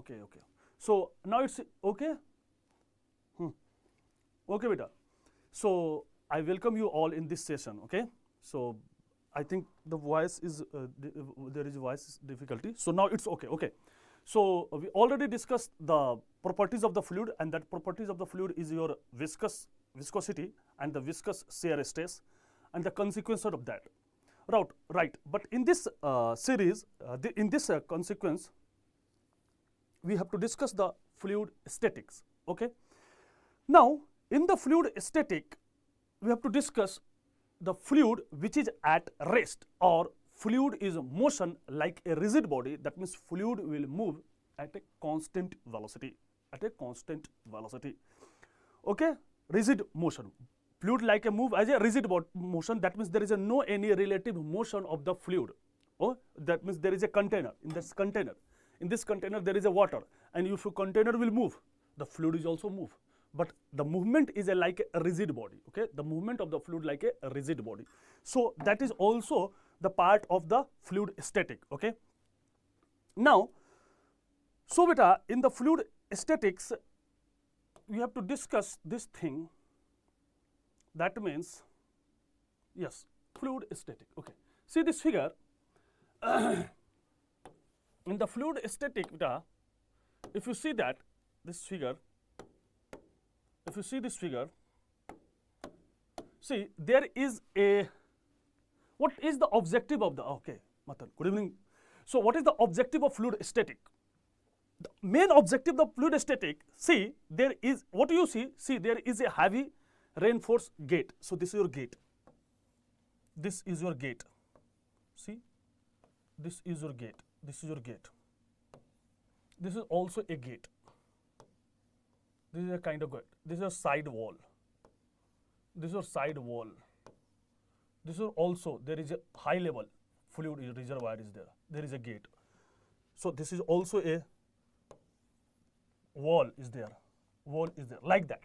Okay, okay. So now it's okay. Okay, beta. So I welcome you all in this session. Okay. So I think the voice is there is voice difficulty. So now it's okay. Okay. So we already discussed the properties of the fluid, and that properties of the fluid is your viscosity and the viscous shear stress and the consequence of that. Right. But in this series, in this consequence, we have to discuss the fluid statics. Okay. Now, in the fluid static, we have to discuss the fluid which is at rest, or fluid is motion like a rigid body. That means fluid will move at a constant velocity. Okay, rigid motion. Fluid like a move as a rigid motion. That means there is no any relative motion of the fluid. Oh, that means there is a container. In this container there is a water, and if a container will move, the fluid is also move. But the movement is like a rigid body. Okay, the movement of the fluid like a rigid body. So that is also the part of the fluid static. Okay. Now, so beta, in the fluid statics, we have to discuss this thing. That means, yes, fluid static. Okay. See this figure. In the fluid static, beta, if you see that this figure. If you see this figure, see there is a, what is the objective of the, okay, Matan, good evening. So what is the objective of fluid static? The main objective of fluid static, see there is, what you see there is a heavy reinforced gate. So this is your gate. This is your gate. See, this is your gate. This is your gate. This is also a gate. This is a kind of gate. This is a side wall. This is a side wall. This is also, there is a high level fluid reservoir is there. There is a gate. So this is also a wall is there. Wall is there like that.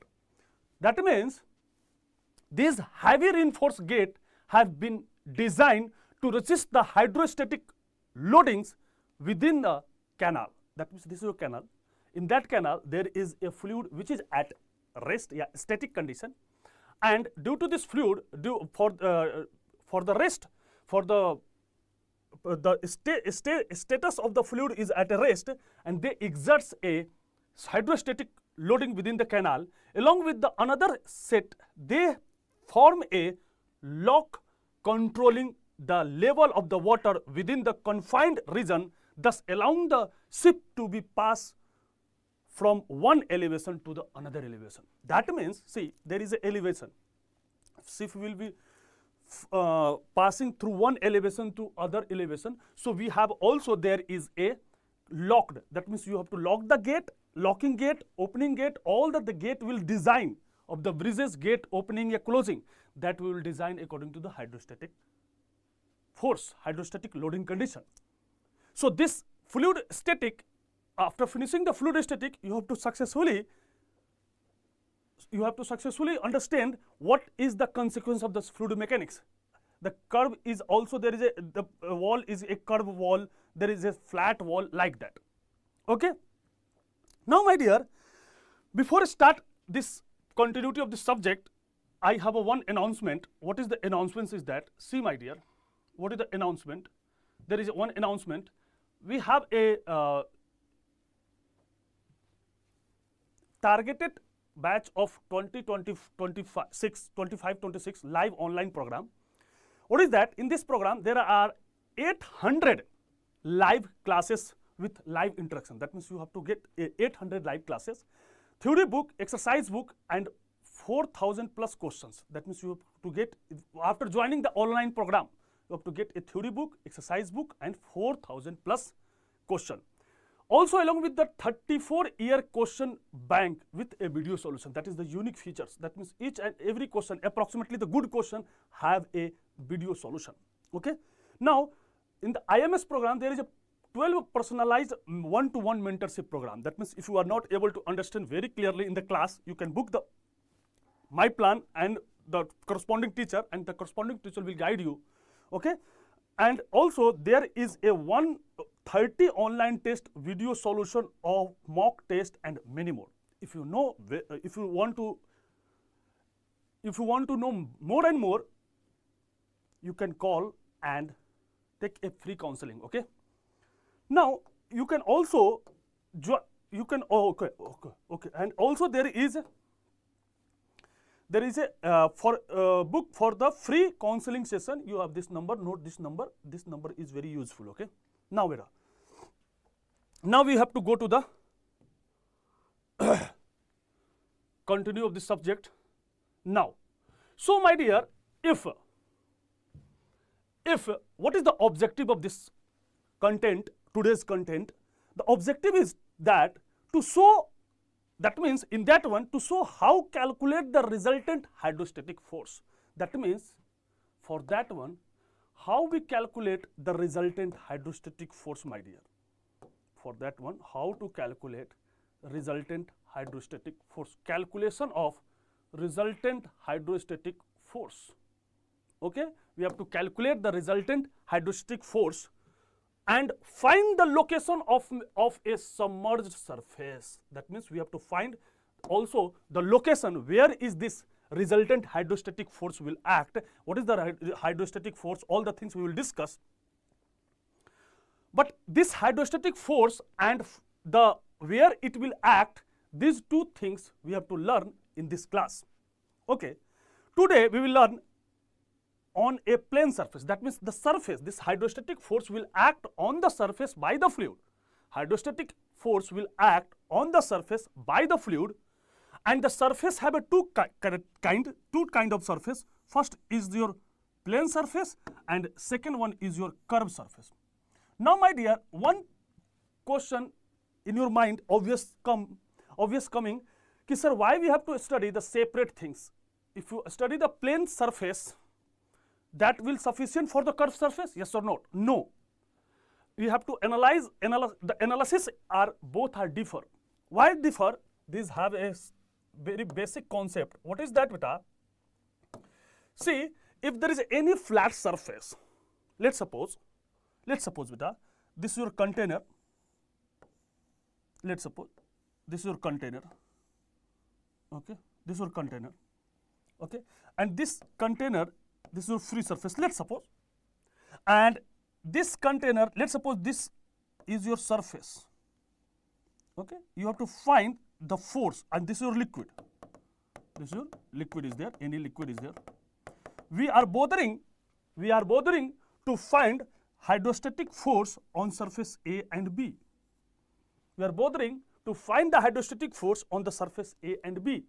That means these heavy reinforced gate have been designed to resist the hydrostatic loadings within the canal. That means this is a canal. In that canal, there is a fluid which is at rest, static condition, and due to this fluid, for the rest, for the status of the fluid is at a rest, and they exerts a hydrostatic loading within the canal. Along with the another set, they form a lock controlling the level of the water within the confined region, thus allowing the ship to be passed from one elevation to the another elevation. That means, see, there is an elevation. Ship will be passing through one elevation to other elevation. So we have also, there is a locked. That means you have to lock the gate, locking gate, opening gate, all that the gate will design of the bridges, gate opening and closing, that we will design according to the hydrostatic force, hydrostatic loading condition. So this fluid static, after finishing the fluid static, you have to successfully understand what is the consequence of this fluid mechanics. The curve is also, there is a, the wall is a curved wall, there is a flat wall like that. Okay. Now my dear, before I start this continuity of the subject, I have a one announcement. What is the announcement is that, see my dear, what is the announcement? There is one announcement. We have a targeted batch of 25-26 live online program. What is that? In this program, there are 800 live classes with live interaction. That means you have to get 800 live classes, theory book, exercise book, and 4,000 plus questions. That means you have to get, after joining the online program, you have to get a theory book, exercise book, and 4,000 plus question. Also, along with the 34-year question bank with a video solution. That is the unique features. That means each and every question, approximately the good question, have a video solution. Okay. Now, in the IMS program, there is a 12 personalized one-to-one mentorship program. That means if you are not able to understand very clearly in the class, you can book the my plan and the corresponding teacher, and the corresponding teacher will guide you. Okay. And also there is a one 30 online test, video solution of mock test, and many more. If you know, if you want to know more and more, you can call and take a free counseling. Okay. Now you can also okay, and also there is a book for the free counseling session. You have this number, note this number. This number is very useful. Okay. Now we have to go to the continue of the subject. Now, so my dear, if what is the objective of this content, today's content? The objective is that to show, that means in that one, to show how calculate the resultant hydrostatic force. That means for that one, how we calculate the resultant hydrostatic force, my dear. For that one, how to calculate resultant hydrostatic force. Calculation of resultant hydrostatic force. Okay, we have to calculate the resultant hydrostatic force and find the location of a submerged surface. That means we have to find also the location where is this resultant hydrostatic force will act. What is the hydrostatic force? All the things we will discuss. But this hydrostatic force and the where it will act, these two things we have to learn in this class. Okay. Today we will learn on a plane surface. That means the surface, this hydrostatic force will act on the surface by the fluid. Hydrostatic force will act on the surface by the fluid, and the surface have a two kind of surface. First is your plane surface and second one is your curved surface. Now my dear, one question in your mind obvious coming, ki sir, why we have to study the separate things? If you study the plane surface, that will sufficient for the curved surface? Yes or no? No. We have to analyze the analysis both are differ. Why differ? These have a very basic concept. What is that, beta? See, if there is any flat surface, let's suppose beta, this is your container. Let's suppose this is your container. Okay, this is your container. Okay, and this container, this is your free surface, let's suppose, and this container, let's suppose this is your surface. Okay, you have to find the force, and this is your liquid. This is your liquid is there, any liquid is there. We are bothering to find hydrostatic force on surface A and B. We are bothering to find the hydrostatic force on the surface A and B.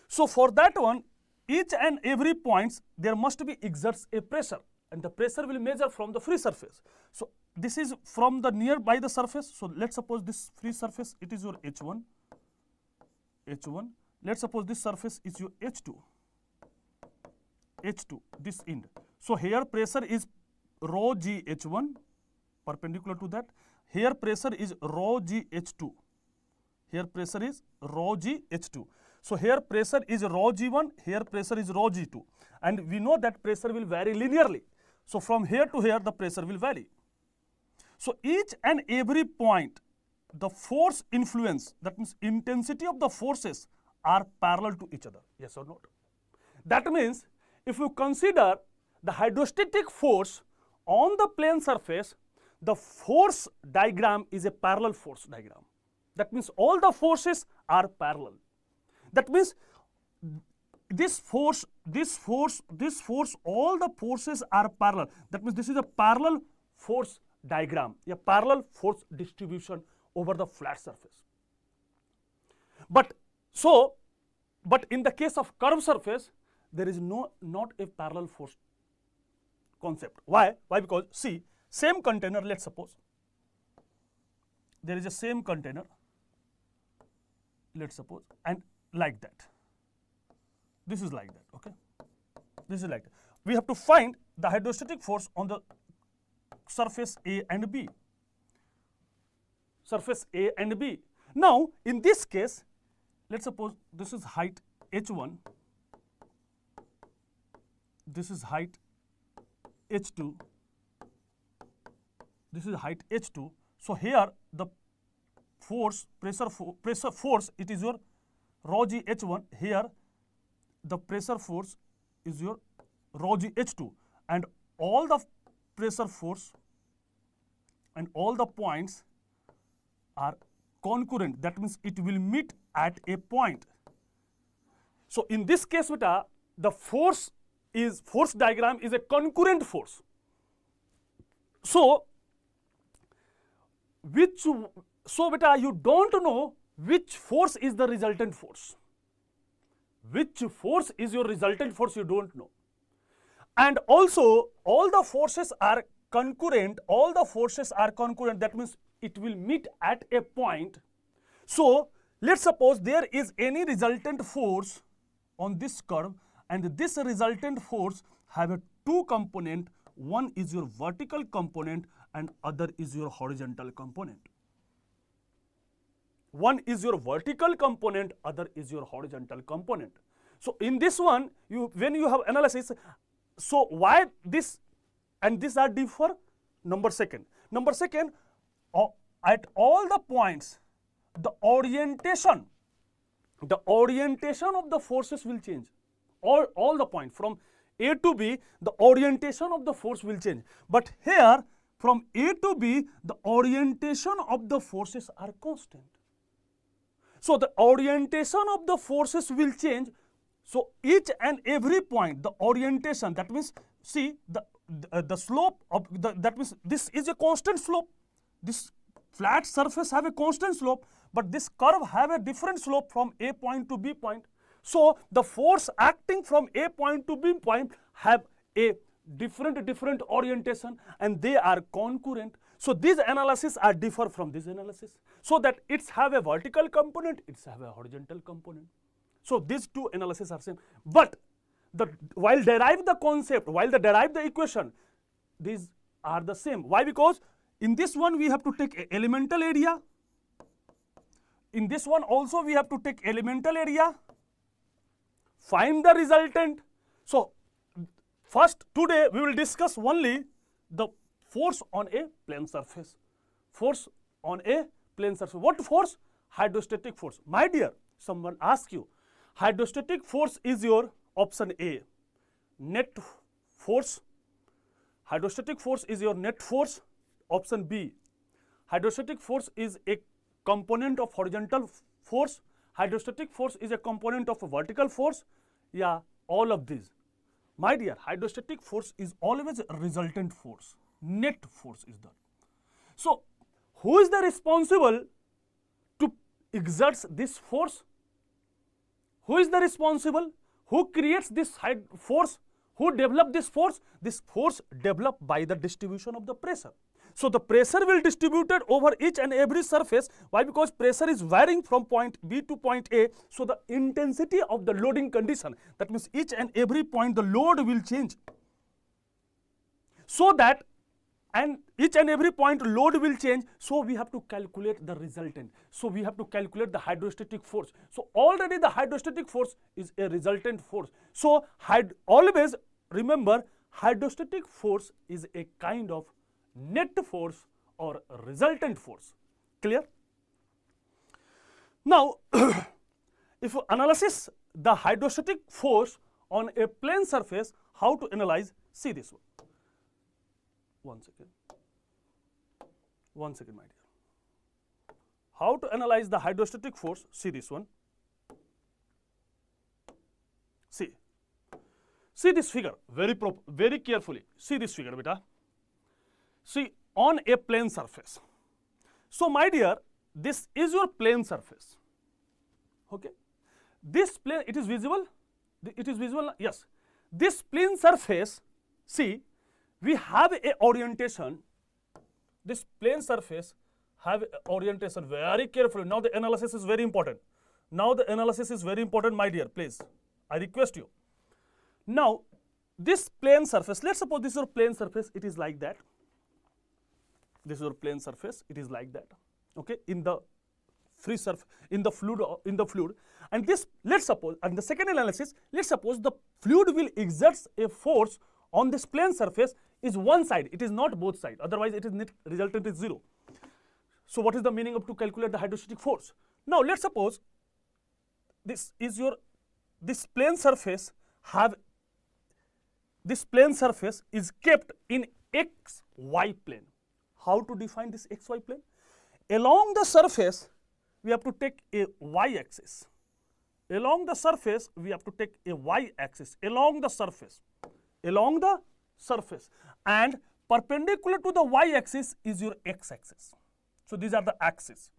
So for that one, each and every points there must be exerts a pressure, and the pressure will measure from the free surface. So this is from the nearby the surface. So let's suppose this free surface, it is your H1. Let's suppose this surface is your H2, this end. So here pressure is rho g H1 perpendicular to that. Here pressure is rho g H2. Here pressure is rho g H2. So here pressure is rho g1, here pressure is rho g2, and we know that pressure will vary linearly. So from here to here the pressure will vary. So each and every point, the force influence, that means intensity of the forces are parallel to each other. Yes or not? That means if you consider the hydrostatic force on the plane surface, the force diagram is a parallel force diagram. That means all the forces are parallel. That means this force, all the forces are parallel. That means this is a parallel force diagram, a parallel force distribution over the flat surface. But in the case of curved surface, there is not a parallel force concept. Why? Because see, same container, let's suppose there is a same container, let's suppose, and like that. This is like that, okay? This is like that. We have to find the hydrostatic force on the surface A and B. Surface A and B. Now, in this case, let's suppose this is height H1, this is height H2, this is height h2. So here the force, pressure force, it is your rho g h1. Here the pressure force is your rho g h2, and all the pressure force and all the points are concurrent. That means it will meet at a point. So in this case, beta, the force diagram is a concurrent force. So beta, you don't know which force is the resultant force. Which force is your resultant force, you don't know. And also all the forces are concurrent. All the forces are concurrent. That means it will meet at a point. So let's suppose there is any resultant force on this curve, and this resultant force have a two component. One is your vertical component and other is your horizontal component. One is your vertical component, other is your horizontal component. So in this one, when you have analysis, so why this and this are differ? Number second, at all the points, the orientation of the forces will change. All the points from A to B, the orientation of the force will change. But here, from A to B, the orientation of the forces are constant. So the orientation of the forces will change. So each and every point, the orientation, that means, see, the slope of that means this is a constant slope. This flat surface have a constant slope, but this curve have a different slope from A point to B point. So the force acting from A point to B point have a different orientation, and they are concurrent. So these analyses are differ from this analysis, so that it's have a vertical component, it's have a horizontal component. So these two analyses are same, but while derive the concept, while they derive the equation, these are the same. Why? Because in this one we have to take elemental area. In this one also we have to take elemental area. Find the resultant. So first, today we will discuss only the force on a plane surface. Force on a plane surface. What force? Hydrostatic force. My dear, someone ask you, hydrostatic force is your option A, net force. Hydrostatic force is your net force. Option B, hydrostatic force is a component of horizontal force. Hydrostatic force is a component of a vertical force. Yeah, all of these. My dear, hydrostatic force is always a resultant force. Net force is that. So who is the responsible to exert this force? Who is the responsible? Who creates this force? Who developed this force? This force developed by the distribution of the pressure. So the pressure will distributed over each and every surface. Why? Because pressure is varying from point B to point A. So the intensity of the loading condition, that means each and every point the load will change. So that, and each and every point load will change, so we have to calculate the resultant. So we have to calculate the hydrostatic force. So already the hydrostatic force is a resultant force. So always remember, hydrostatic force is a kind of net force or resultant force. Clear? Now, if you analyze the hydrostatic force on a plane surface, how to analyze? See this one. One second, my dear. How to analyze the hydrostatic force? See this one. See this figure very carefully. See this figure, beta. See, on a plane surface. So my dear, this is your plane surface. Okay. This plane, it is visible? It is visible? Yes. This plane surface, see, we have a orientation. This plane surface have a orientation very carefully. Now the analysis is very important. Now the analysis is very important, my dear, please. I request you. Now, this plane surface, let's suppose this is your plane surface, it is like that. This is your plane surface, it is like that. Okay, in the free surface, in the fluid. And this, let's suppose, and the second analysis, let's suppose the fluid will exert a force on this plane surface is one side, it is not both sides, otherwise it is net resultant is 0. So what is the meaning of to calculate the hydrostatic force? Now let's suppose this is your, this plane surface is kept in xy plane. How to define this xy plane? Along the surface we have to take a y-axis. Along the surface we have to take a y-axis along the surface, and perpendicular to the y-axis is your x-axis. So these are the axes,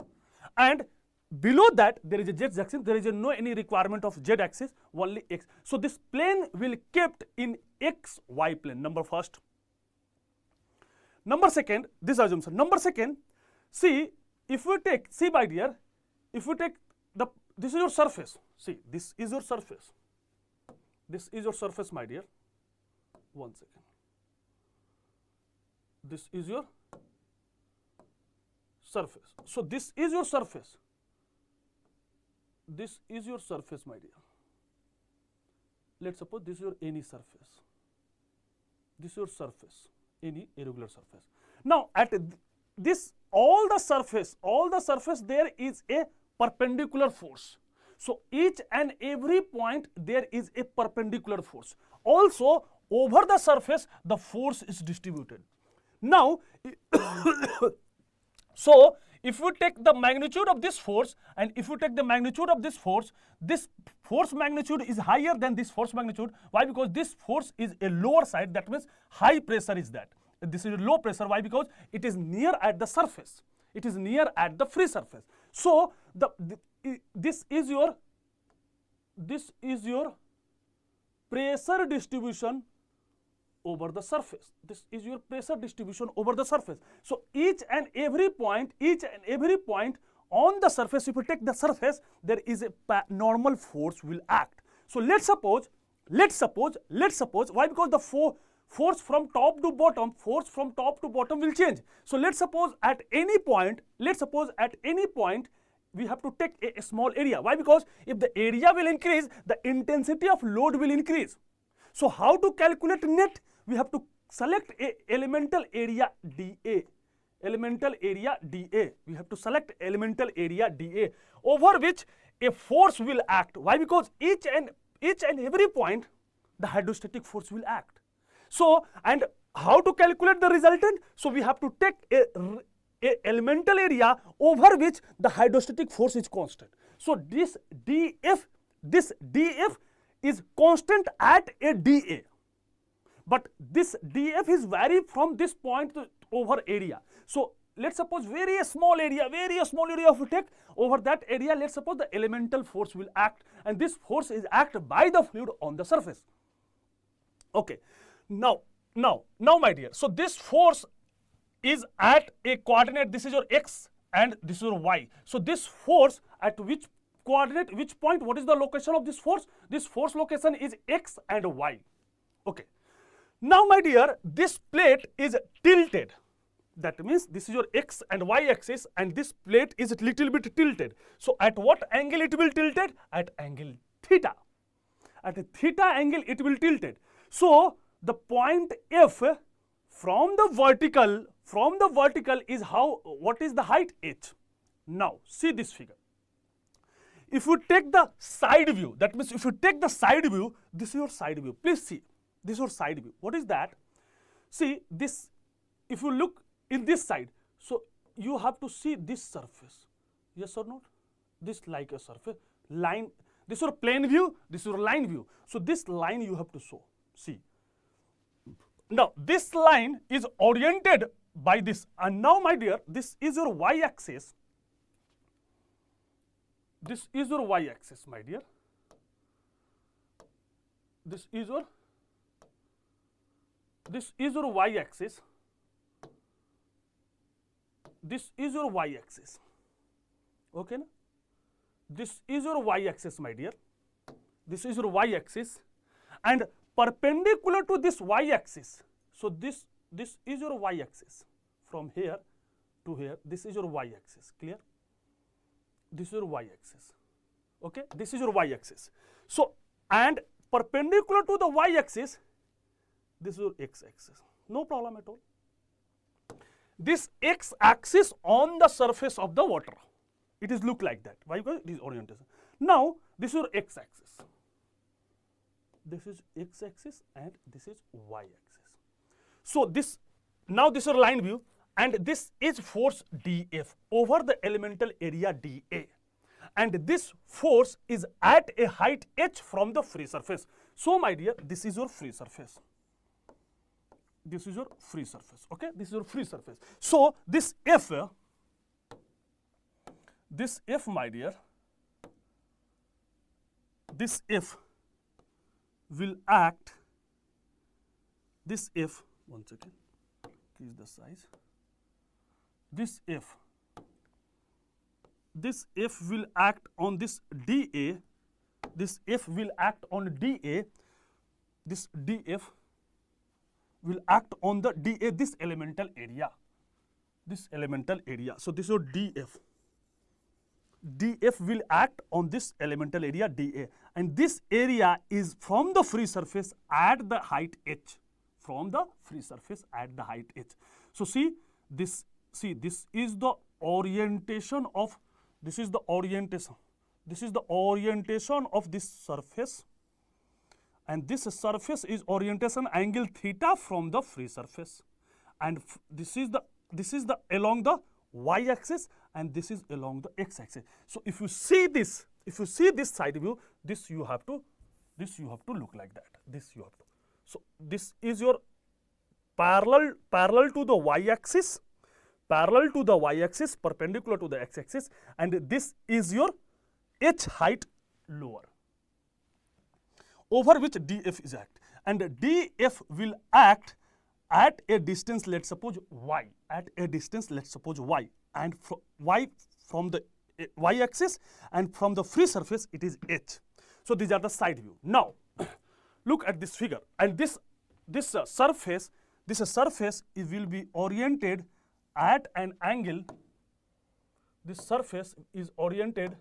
and below that there is a z-axis. There is no any requirement of z-axis, only x. So this plane will kept in xy plane. Number first. Number second, this assumption. Number second, see, if we take, see my dear, if we take the, this is your surface. See, this is your surface. This is your surface, my dear. One second. This is your surface. So this is your surface. This is your surface, my dear. Let's suppose this is your any surface. This is your surface, any irregular surface. Now at this, all the surface there is a perpendicular force. So each and every point there is a perpendicular force. Also over the surface the force is distributed. Now so if you take the magnitude of this force, and if you take the magnitude of this force magnitude is higher than this force magnitude. Why? Because this force is a lower side, that means high pressure is that. This is low pressure. Why? Because it is near at the surface. It is near at the free surface. So this is your pressure distribution over the surface. This is your pressure distribution over the surface. So each and every point on the surface, if you take the surface, there is a normal force will act. So let's suppose, why? Because the force from top to bottom will change. So let's suppose at any point we have to take a small area. Why? Because if the area will increase, the intensity of load will increase. So how to calculate net? We have to select a elemental area dA. We have to select elemental area dA, over which a force will act. Why? Because each and every point the hydrostatic force will act. So, and how to calculate the resultant? So we have to take a elemental area over which the hydrostatic force is constant. So this dF is constant at a dA, but this dF is vary from this point to over area. So let's suppose very small area if we take, over that area, let's suppose the elemental force will act, and this force is acted by the fluid on the surface. Okay, now my dear, so this force is at a coordinate. This is your x and this is your y. So this force at which coordinate, which point, what is the location of this force? This force location is x and y. Okay, now my dear, this plate is tilted. That means this is your x and y axis, and this plate is a little bit tilted. So at what angle it will tilted? At angle theta. At a theta angle it will tilted. So the point F from the vertical is how, what is the height? H. Now see this figure. If you take the side view, that means if you take the side view, this is your side view. Please see, this is your side view. What is that? See this, if you look in this side, so you have to see this surface. Yes or not? This like a surface line. This is your plane view, this is your line view. So this line you have to show. See. Now this line is oriented by this, and now my dear, this is your y-axis. This is your y-axis, my dear. This is your y-axis. This is your y-axis. Okay, na? This is your y-axis, my dear. This is your y-axis, and perpendicular to this y-axis. So this is your y-axis. From here to here, this is your y-axis. Clear? This is your y-axis. Okay, this is your y-axis. So, and perpendicular to the y-axis, this is your x-axis. No problem at all. This x-axis on the surface of the water. It is look like that. Why? Because it is orientation. Now, this is your x-axis. This is x-axis and this is y-axis. So, this now this is your line view, and this is force dF over the elemental area dA. And this force is at a height h from the free surface. So, my dear, this is your free surface. This is your free surface. Okay, this is your free surface. So, this F, my dear, this F will act, this F, one second, increase the size, this F will act on this dA, this F will act on dA, this dF will act on the dA, this elemental area, So, this is your dF. dF will act on this elemental area dA, and this area is from the free surface at the height h, from the free surface at the height h. So, see this is the orientation of, this is the orientation of this surface, and this surface is orientation angle theta from the free surface, and this is the along the y-axis, and this is along the x-axis. So, if you see this side view, this you have to look like that. So, this is your parallel to the y-axis, perpendicular to the x-axis, and this is your h height lower, over which dF is act, and dF will act at a distance, let's suppose y, and y from the y-axis, and from the free surface it is h. So, these are the side view. Now, look at this figure, and this surface will be oriented at an angle. This surface is oriented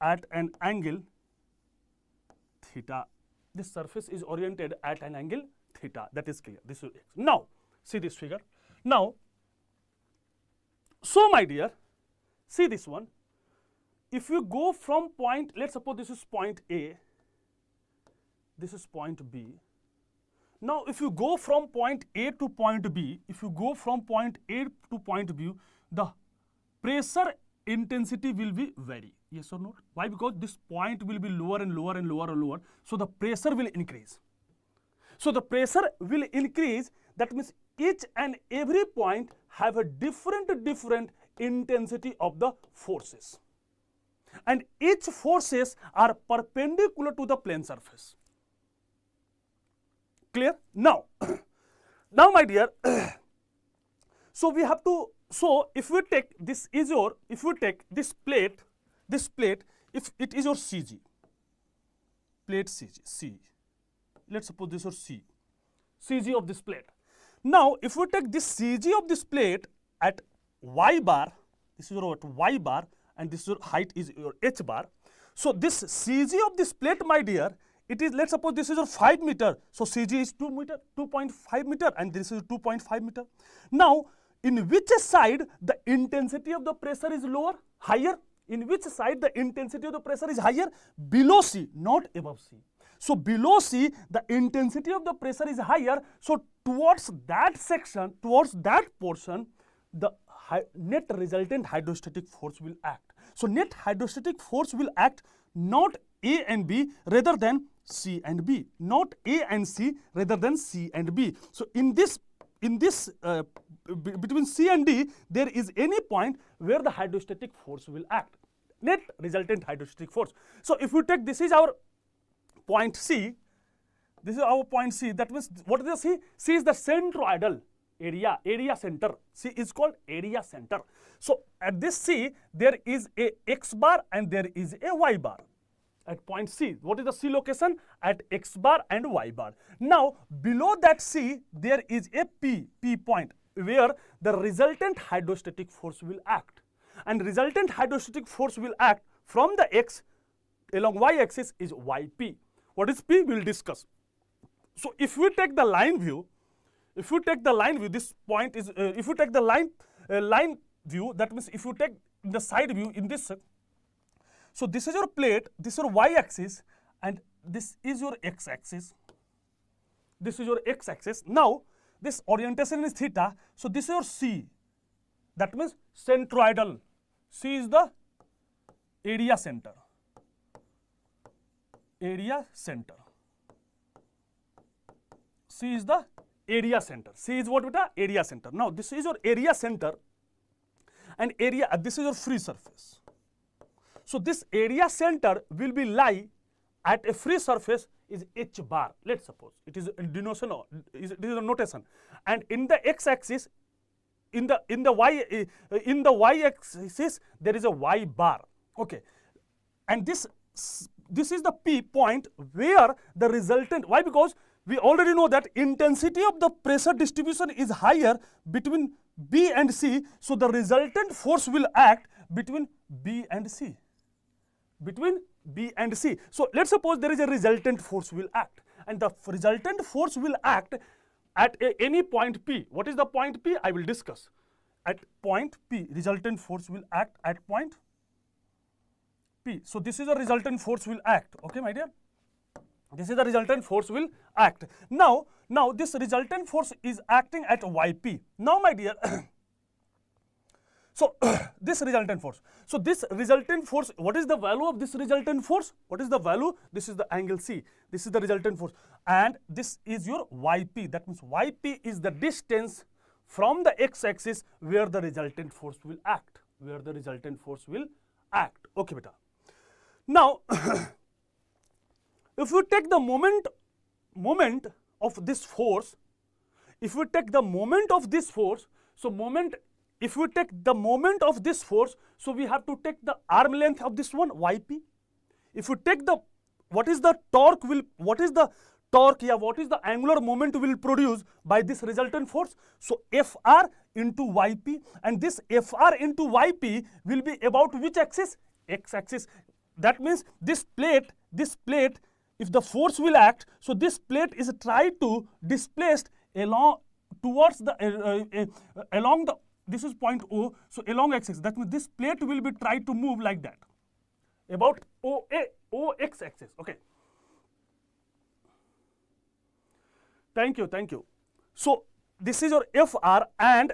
at an angle theta. This surface is oriented at an angle theta. That is clear. This is x. Now, see this figure. Now, so my dear, see this one. If you go from point, let's suppose this is point A, this is point B. Now, if you go from point A to point B, the pressure intensity will be vary. Yes or no? Why? Because this point will be lower and lower and lower and lower. So, the pressure will increase. That means each and every point have a different intensity of the forces. And each forces are perpendicular to the plane surface. Clear? Now, my dear, so we have to, so if we take this is your, if we take this plate, if it is your CG, plate CG, let's suppose this is your CG of this plate. Now, if we take this CG of this plate at y bar, this is your y bar, and this is your height is your h bar. So, this CG of this plate, my dear, it is, let's suppose this is your 5 meter. So, CG is 2 meter, 2.5 meter, and this is 2.5 meter. Now, in which side the intensity of the pressure is lower, higher? In which side the intensity of the pressure is higher? Below C, not above C. So, below C, the intensity of the pressure is higher. So, towards that section, towards that portion, the net resultant hydrostatic force will act. So, net hydrostatic force will act not A and B rather than C and B, not A and C rather than C and B. So, in this between C and D, there is any point where the hydrostatic force will act, net resultant hydrostatic force. So, if you take, this is our point C, that means what is the C? C is the centroidal area center. C is called area center. So, at this C, there is a x bar and there is a y bar. At point C, what is the C location? At x bar and y bar. Now, below that C, there is a P point where the resultant hydrostatic force will act. And resultant hydrostatic force will act from the x along y-axis is yp. What is p? We will discuss. So if we take the line view, this point is, if you take the line view, that means if you take the side view in this, so this is your plate, this is your y-axis, and this is your x-axis. This is your x-axis. Now, this orientation is theta, so this is your C. That means centroidal. C is the area center. Area center. C is the area center. C is what, beta? Area center. Now, this is your area center, and area, this is your free surface. So, this area center will be lie at a free surface is h bar. Let's suppose it is a denotation, or it is a notation, and in the x-axis, in the y-axis there is a y bar. Okay, and this is the P point where the resultant. Why? Because we already know that intensity of the pressure distribution is higher between B and C, so the resultant force will act between B and C. Between B and C. So let's suppose there is a resultant force will act, and the resultant force will act at any point P. What is the point P? I will discuss. At point P, resultant force will act at point P. So this is a resultant force will act. Okay, my dear. This is the resultant force will act. Now this resultant force is acting at YP. Now, my dear, so this resultant force. So this resultant force, what is the value of this resultant force? What is the value? This is the angle C. This is the resultant force, and this is your YP. That means YP is the distance from the x-axis where the resultant force will act. Where the resultant force will act. Okay, beta. Now, if you take the moment of this force, if we take the moment of this force, so if we take the moment of this force, so we have to take the arm length of this one, yp. If we take the, what is the torque, what is the angular moment will produce by this resultant force? So Fr into yp, and this Fr into yp will be about which axis? X-axis. That means this plate, if the force will act, so this plate is tried to displaced along towards the along the, this is point O, so along axis. That means this plate will be tried to move like that about OX axis. Okay. Thank you. So this is your Fr and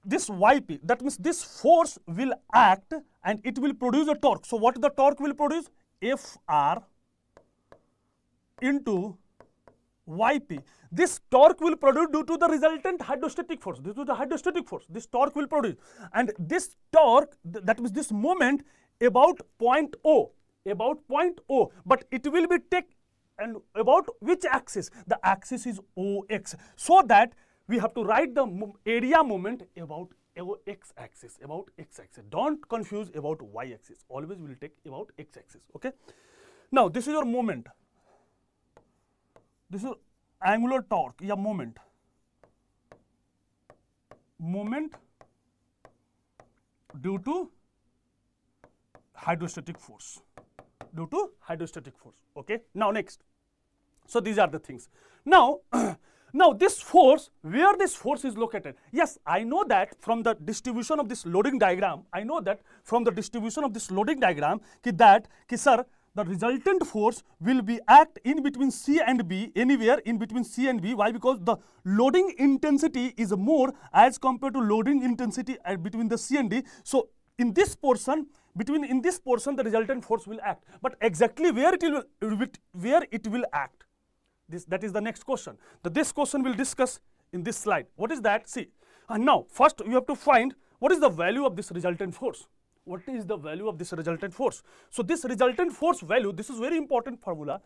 this Yp. That means this force will act and it will produce a torque. So what the torque will produce? Fr into Yp. This torque will produce due to the resultant hydrostatic force. This is the hydrostatic force. This torque will produce, and this torque, that means this moment about point O, but it will be take and about which axis? The axis is OX. So that we have to write the area moment about X axis, Don't confuse about Y axis. Always we will take about X axis. Okay. Now this is your moment. This is angular torque, moment due to hydrostatic force. Okay. Now next. So these are the things. Now this force, where this force is located? Yes, I know that from the distribution of this loading diagram. Sir, the resultant force will be act in between C and B, anywhere in between C and B. Why? Because the loading intensity is more as compared to loading intensity between the C and D. So in this portion, the resultant force will act. But exactly where it will act, that is the next question. This question will discuss in this slide. What is that? See, and now first you have to find what is the value of this resultant force. So this resultant force value, this is very important formula.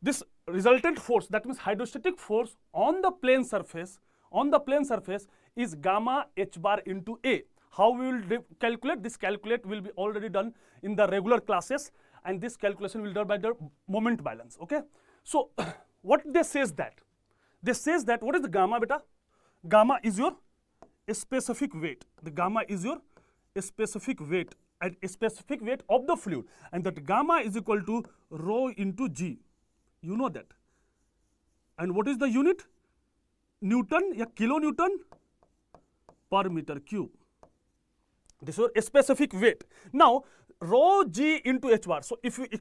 This resultant force, that means hydrostatic force on the plane surface is gamma h bar into A. How we will calculate? This will be already done in the regular classes, and this calculation will be done by the moment balance. Okay. So what they says that? What is the gamma, beta? Gamma is your specific weight. The gamma is your specific weight at a specific weight of the fluid, and that gamma is equal to rho into G. You know that. And what is the unit? Newton या kilonewton per meter cube. This is a specific weight. Now rho G into H bar. So if you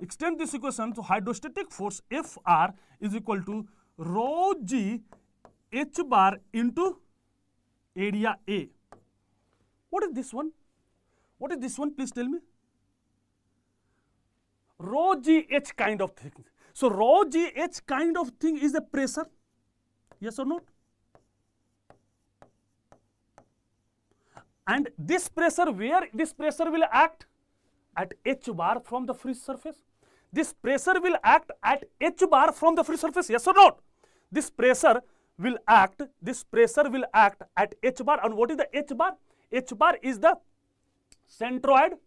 extend this equation to hydrostatic force Fr is equal to rho G H bar into area A. What is this one? What is this one? Please tell me. Rho G H kind of thing. So rho G H kind of thing is a pressure. Yes or not? And this pressure, where this pressure will act? At H bar from the free surface. This pressure will act at H bar from the free surface. Yes or not? This pressure will act at H bar. And what is the H bar? H bar is the centroid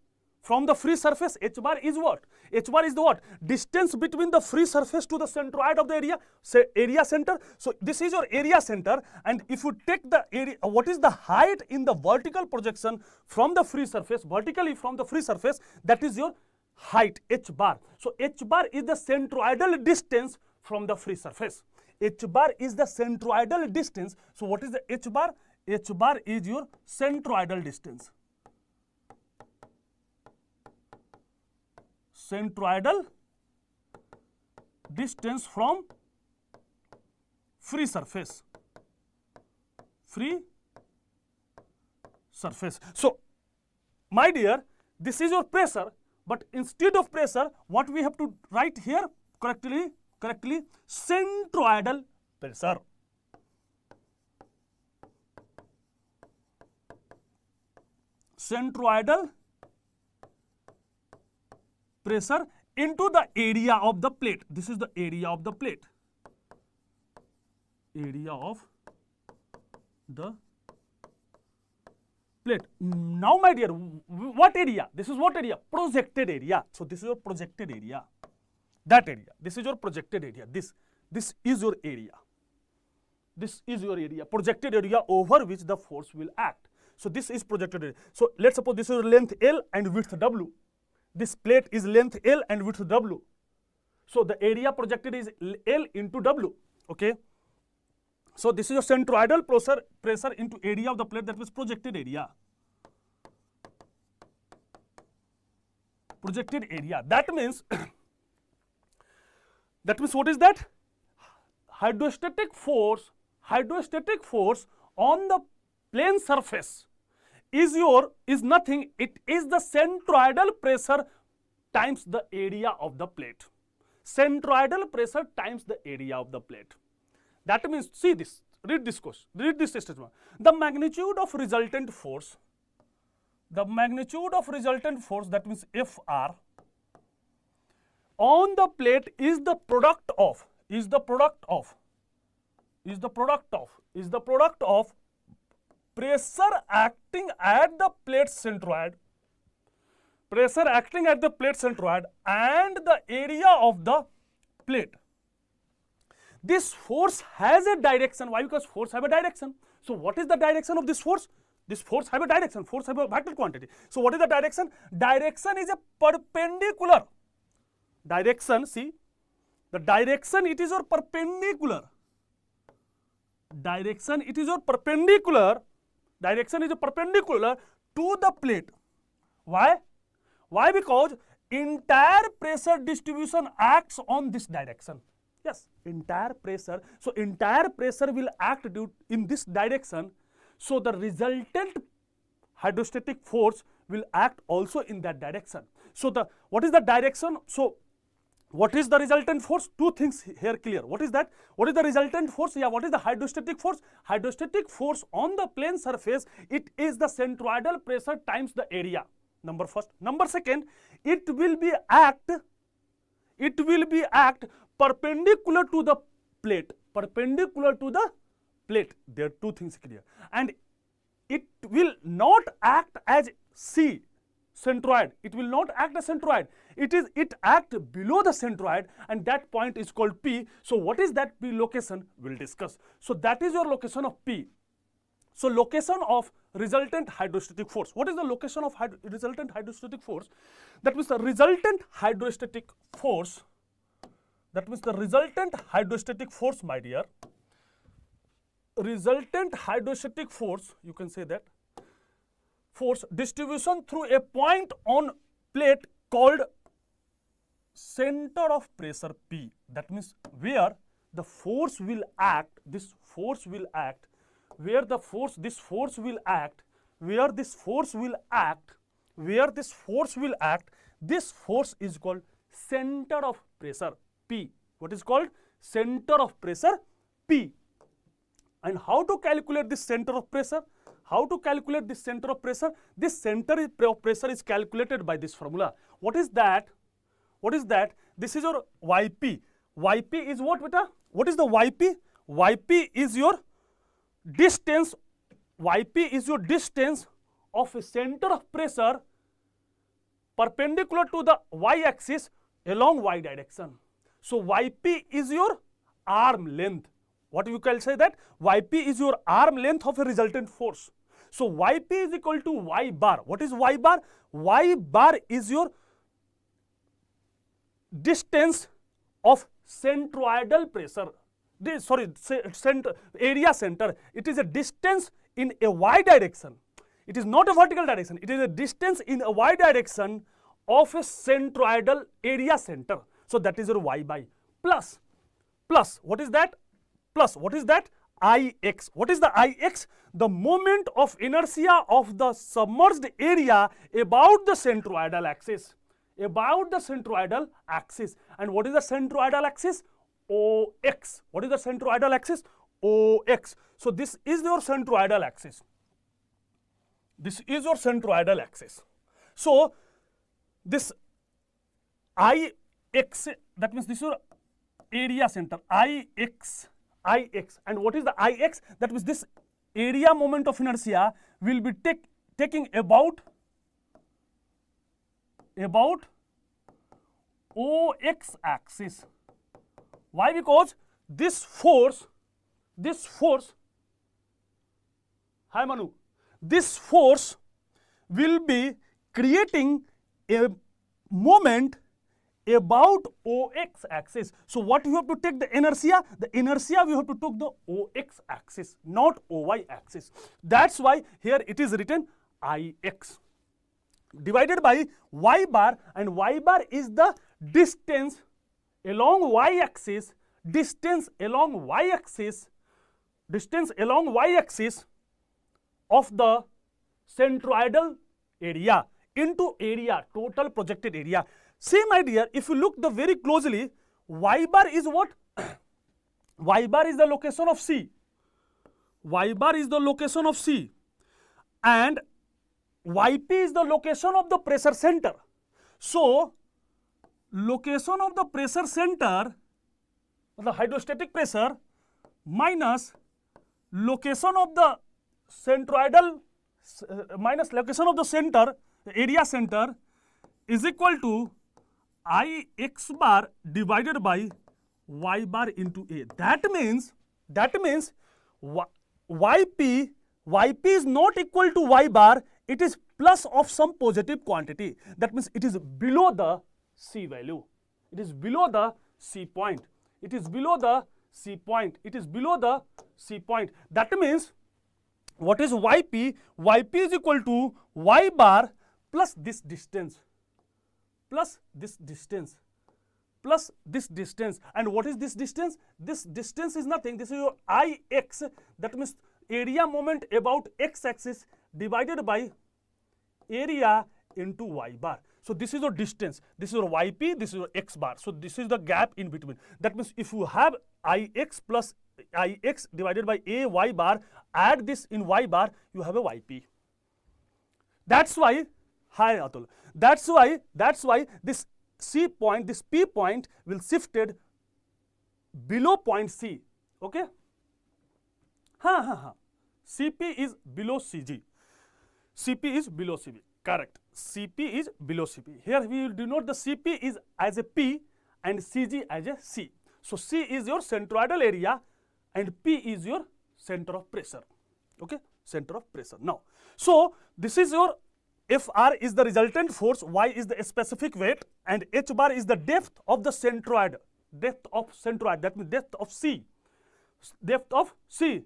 from the free surface. H bar is what? H bar is the what? Distance between the free surface to the centroid of the area, say area center. So this is your area center, and if you take the area, what is the height in the vertical projection from the free surface, vertically from the free surface, that is your height, H bar. So H bar is the centroidal distance from the free surface. H bar is the centroidal distance. So what is the H bar? H bar is your centroidal distance. Centroidal distance from free surface. Free surface. So, my dear, this is your pressure, but instead of pressure, what we have to write here correctly, centroidal pressure. Centroidal pressure into the area of the plate. This is the area of the plate. Area of the plate. Now, my dear, what area? This is what area? Projected area. So this is your projected area. That area. This is your projected area. This is your area. This is your area. Projected area over which the force will act. So this is projected area. So let's suppose this is length L and width W. This plate is length L and width W. So the area projected is L into W. Okay. So this is your centroidal pressure into area of the plate, that means projected area. Projected area. That means what is that? Hydrostatic force on the plane surface is nothing. It is the centroidal pressure times the area of the plate. Centroidal pressure times the area of the plate. That means, see this, read this question, read this statement. The magnitude of resultant force, that means Fr on the plate is the product of pressure acting at the plate centroid, and the area of the plate. This force has a direction. Why? Because force have a direction. So what is the direction of this force? This force have a direction. Force have a vector quantity. So what is the direction? Direction is a perpendicular. Direction, see, the direction, it is your perpendicular. Direction is perpendicular to the plate. Why? Why? Because entire pressure distribution acts on this direction. Yes, entire pressure. So entire pressure will act in this direction. So the resultant hydrostatic force will act also in that direction. So what is the direction? So what is the resultant force? Two things here clear. What is that? What is the resultant force? Yeah, what is the hydrostatic force? Hydrostatic force on the plane surface, it is the centroidal pressure times the area. Number first. Number second, it will be act perpendicular to the plate. There are two things clear. And it will not act as centroid. It will not act as centroid. It acts below the centroid, and that point is called P. So what is that P location? We'll discuss. So that is your location of P. So location of resultant hydrostatic force. What is the location of resultant hydrostatic force? That means the resultant hydrostatic force, my dear, resultant hydrostatic force, you can say that, force distribution through a point on plate called center of pressure P. That means where the force will act, this force will act, where this force will act, this force is called center of pressure P. What is called? Center of pressure P. And how to calculate this center of pressure? This center of pressure is calculated by this formula. What is that? This is your Yp. Yp is what, beta? What is the Yp? Yp is your distance. Yp is your distance of a center of pressure perpendicular to the y-axis along y direction. So Yp is your arm length. What you can say that? Yp is your arm length of a resultant force. So Yp is equal to y bar. What is y bar? Y bar is your distance of centroidal pressure. Area center. It is a distance in a y direction. It is not a vertical direction. It is a distance in a y direction of a centroidal area center. So that is your y by plus what is that? Plus what is that? Ix. What is the Ix? The moment of inertia of the submerged area about the centroidal axis. And what is the centroidal axis? OX. What is the centroidal axis? OX. So this is your centroidal axis. So this Ix, that means this is your area center, Ix. And what is the Ix? That means this area moment of inertia will be taking about OX axis. Why? Because this force, hi Manu, this force will be creating a moment about OX axis. So what you have to take the inertia? The inertia we have to take the OX axis, not OY axis. That's why here it is written Ix divided by y bar, and y bar is the distance along y-axis, of the centroidal area into area, total projected area. See my dear, if you look the very closely, y bar is what? Y bar is the location of C. And Yp is the location of the pressure center. So location of the pressure center, the hydrostatic pressure, minus location of the centroidal, minus location of the center, the area center, is equal to Ix bar divided by y bar into A. That means Yp is not equal to y bar, it is plus of some positive quantity. That means it is below the C value. It is below the C point. That means what is Yp? Yp is equal to y bar plus this distance. And what is this distance? This distance is nothing. This is your Ix. That means area moment about x axis divided by area into y bar. So this is your distance. This is your Yp. This is your x bar. So this is the gap in between. That means if you have Ix plus Ix divided by a y bar, add this in y bar, you have a Yp. That's why, hi Atul, that's why this C point, this P point will shifted below point C. Okay? Cp is below Cg. Cp is below Cb. Correct. Cp is below Cp. Here we will denote the Cp is as a P and Cg as a C. So C is your centroidal area and P is your center of pressure. Okay? center of pressure. Now, so this is your Fr is the resultant force, Y is the specific weight, and H bar is the depth of the centroid. Depth of centroid, that means depth of C. Depth of C.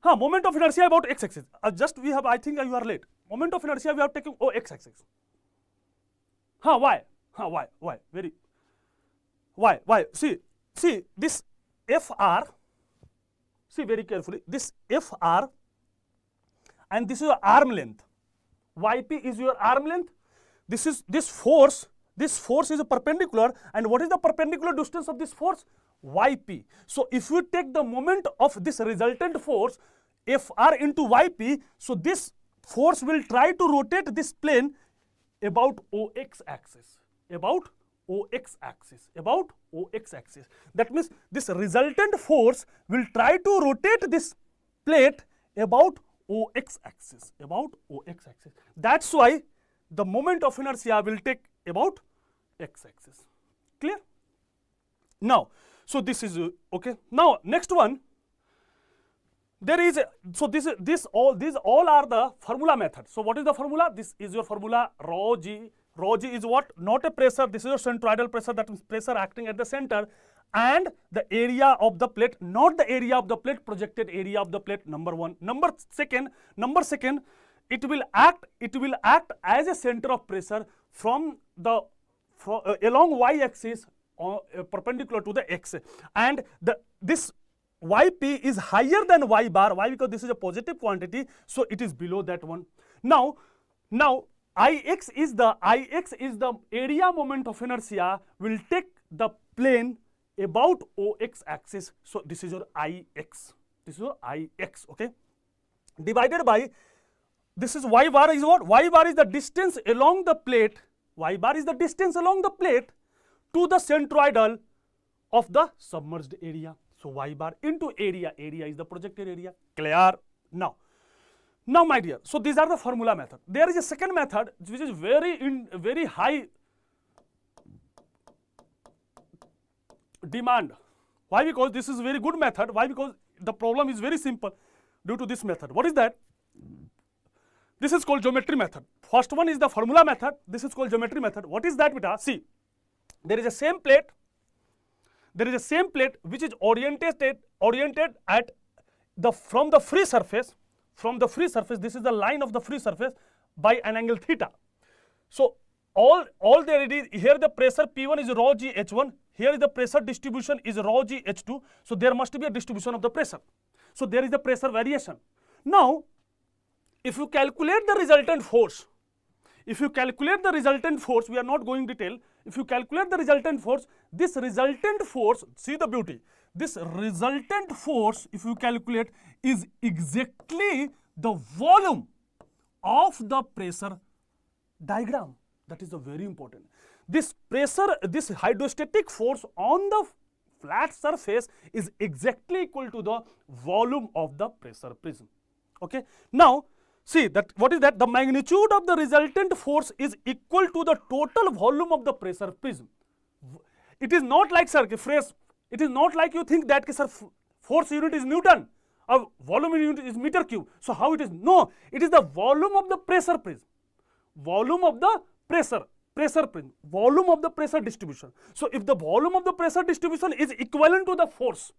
Moment of inertia about x-axis. Just we have, I think you are late. Moment of inertia we have taken x-axis. Why? Why? Why? See this Fr. See very carefully. This Fr and this is your arm length. Yp is your arm length. This is this force. This force is a perpendicular, and what is the perpendicular distance of this force? Yp. So if you take the moment of this resultant force Fr into Yp, so this force will try to rotate this plane about OX axis. About OX axis. About OX axis. That means this resultant force will try to rotate this plate about OX axis. About OX axis. That's why the moment of inertia will take about X axis. Clear? Now, so this is okay. Now next one. There is these all are the formula method. So what is the formula? This is your formula rho g. Rho g is what? Not a pressure. This is your centroidal pressure, that means pressure acting at the center, and the area of the plate, not the area of the plate, projected area of the plate, number one. Number second, it will act as a center of pressure from the along y axis perpendicular to the x, and this Yp is higher than y bar. Why? Because this is a positive quantity, so it is below that one. Now Ix is the area moment of inertia will take the plane about OX axis. So this is your Ix. This is your Ix. Okay. Divided by this is y bar is what? Y bar is the distance along the plate. Y bar is the distance along the plate to the centroidal of the submerged area. So y bar into area. Area is the projected area. Clear? Now my dear, so these are the formula method. There is a second method which is very high demand. Why? Because this is very good method. Why? Because the problem is very simple due to this method. What is that? This is called geometry method. First one is the formula method. This is called geometry method. What is that, beta? See, there is a same plate. There is a same plate which is oriented at from the free surface. From the free surface, this is the line of the free surface by an angle theta. So all there it is here, the pressure P1 is rho g H1. Here is the pressure distribution is rho g H2. So there must be a distribution of the pressure. So there is the pressure variation. Now, if you calculate the resultant force, we are not going detail. If you calculate the resultant force, this resultant force, see the beauty. This resultant force, if you calculate, is exactly the volume of the pressure diagram. That is very important. This pressure, this hydrostatic force on the flat surface is exactly equal to the volume of the pressure prism. Okay. Now, see that what is that? The magnitude of the resultant force is equal to the total volume of the pressure prism. It is not like, sir, phrase. It is not like you think that, sir, force unit is Newton, or volume unit is meter cube. So how it is? No, it is the volume of the pressure prism. Volume of the pressure prism. Volume of the pressure distribution. So if the volume of the pressure distribution is equivalent to the force,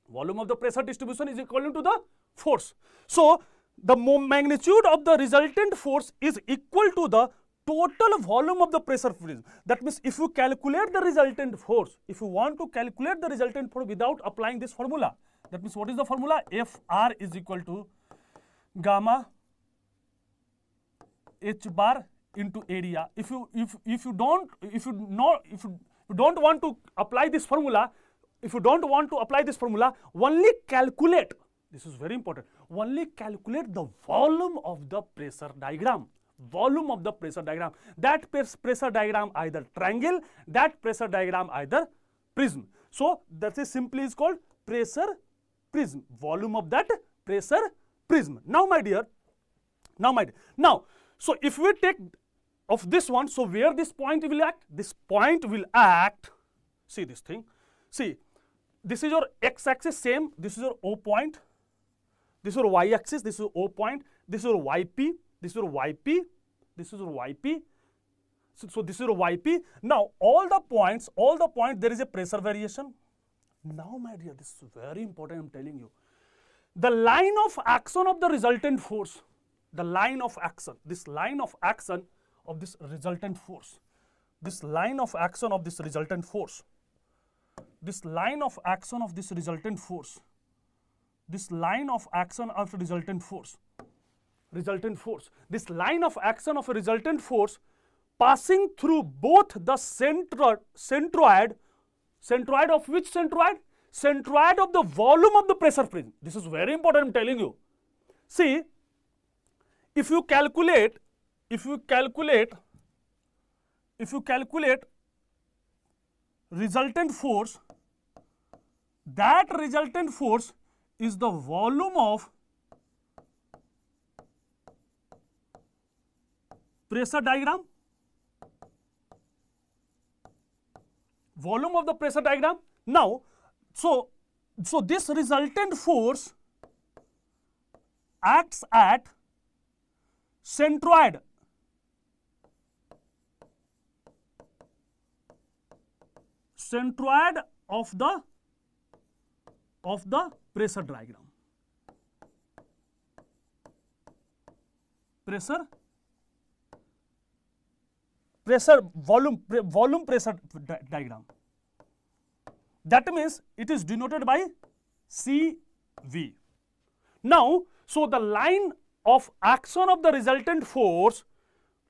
volume of the pressure distribution is equivalent to the force. So the magnitude of the resultant force is equal to the total volume of the pressure prism. That means if you calculate the resultant force, if you want to calculate the resultant force without applying this formula, that means what is the formula? Fr is equal to gamma H bar into area. If you don't want to apply this formula, only calculate. This is very important. Only calculate the volume of the pressure diagram. Volume of the pressure diagram. That pressure diagram either triangle, that pressure diagram either prism. So that is simply is called pressure prism. Volume of that pressure prism. Now my dear, so if we take of this one, so where this point will act? This point will act, see this thing, see, this is your x-axis same, this is your O point, this is your y-axis, this is O point, this is your yp, this is your yp, this is your yp. So this is your yp. Now all the points, there is a pressure variation. Now my dear, this is very important, I am telling you. The line of action of the resultant force, the line of action, this line of action of this resultant force, this line of action of this resultant force, this line of action of this resultant force, this line of action of resultant force, this line of action of a resultant force passing through both the centroid of which centroid? Centroid of the volume of the pressure prism. This is very important, I am telling you. See, if you calculate resultant force, that resultant force is the volume of pressure diagram, volume of the pressure diagram. Now, so this resultant force acts at centroid of the pressure diagram. Volume pressure diagram. That means it is denoted by CV. Now, so the line of action of the resultant force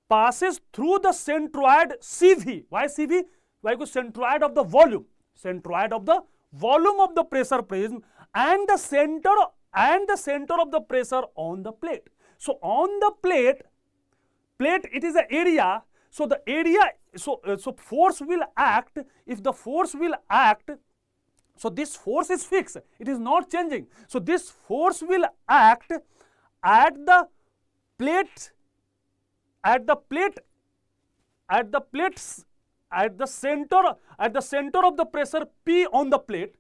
passes through the centroid CV. Why CV? Why? Because centroid of the volume of the pressure prism and the center of the pressure on the plate. So on the plate it is an area. So the area, so force will act. If the force will act, so this force is fixed, it is not changing. So this force will act at the plate, at the center of the pressure P on the plate.